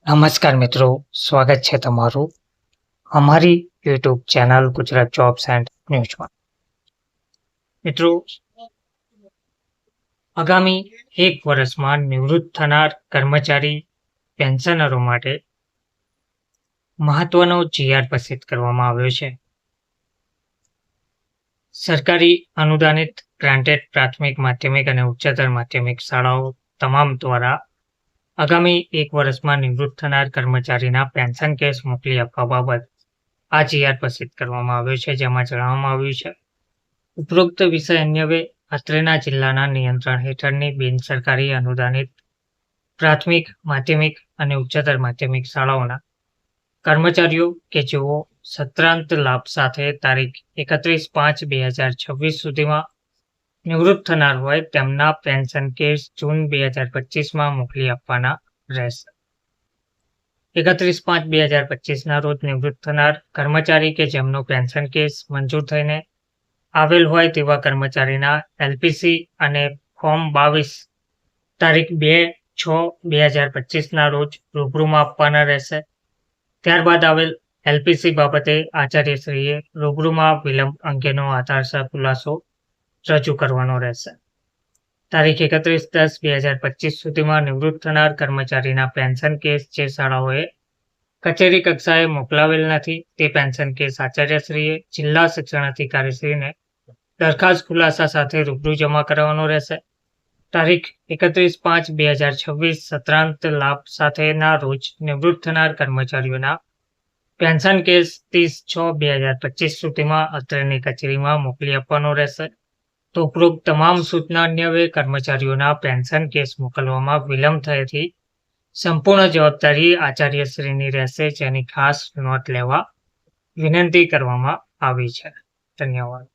નમસ્કાર મિત્રો, સ્વાગત છે તમારું અમારી YouTube channel Gujarat jobs and ન્યૂઝમાં. મિત્રો, આગામી 1 વર્ષમાં નિવૃત્ત થનાર કર્મચારી પેન્શનરો માટે મહત્વનો GR પ્રસિદ્ધ કરવામાં આવ્યો છે. સરકારી અનુદાનિત ગ્રાન્ટેડ પ્રાથમિક, માધ્યમિક અને ઉચ્ચતર માધ્યમિક શાળાઓ તમામ દ્વારા આગામી 1 વર્ષમાં નિવૃત્ત થનાર કર્મચારીના પેન્શન કેસ મોકલી આપવા બાબત આ GR પ્રસિદ્ધ કરવામાં આવ્યો છે, જેમાં જણાવવામાં આવ્યું છે ઉપરોક્ત વિષય અન્વયે અત્રેના જિલ્લાના નિયંત્રણ હેઠળની બિનસરકારી અનુદાનિત પ્રાથમિક, માધ્યમિક અને ઉચ્ચતર માધ્યમિક શાળાઓના કર્મચારીઓ કે જેઓ સત્રાંત લાભ સાથે તારીખ 31/5/2026 સુધીમાં નિવૃત્ત થનાર હોય તેમના પેન્શન કેસ જૂન 2025માં મોકલી આપવાના રહેશે. 31/5/2025ના રોજ નિવૃત્ત થનાર કર્મચારી કે જેમનો પેન્શન કેસ મંજૂર થઈને આવેલ હોય તેવા કર્મચારીના LPC અને ફોર્મ 22 તારીખ 2/6/2025ના રોજ રૂબરૂમાં આપવાના રહેશે. ત્યારબાદ આવેલ LPC બાબતે આચાર્યશ્રીએ રૂબરૂમાં વિલંબ અંગેનો આધારસર ખુલાસો રજૂ કરવાનો રહેશે. તારીખ 31/10/2025 સુધીમાં નિવૃત્ત થનાર કર્મચારીના પેન્શન કેસ જે શાળાઓએ કચેરી કક્ષાએ મોકલાવેલ નથી તે પેન્શન કેસ આચાર્યશ્રીએ જિલ્લા શિક્ષણાધિકારીશ્રીને દરખાસ્ત ખુલાસા સાથે રૂબરૂ જમા કરાવવાનો રહેશે. તારીખ 31/5/2026 સત્રાંત લાભ સાથેના રોજ નિવૃત્ત થનાર કર્મચારીઓના પેન્શન કેસ 30/6/2025 સુધીમાં અત્રેની કચેરીમાં મોકલી આપવાનો રહેશે. તો ઉપરોક્ત તમામ સૂચના અન્વયે કર્મચારીઓના પેન્શન કેસ મોકલવામાં વિલંબ થયેથી સંપૂર્ણ જવાબદારી આચાર્યશ્રીની રહેશે, જેની ખાસ નોંધ લેવા વિનંતી કરવામાં આવી છે. ધન્યવાદ.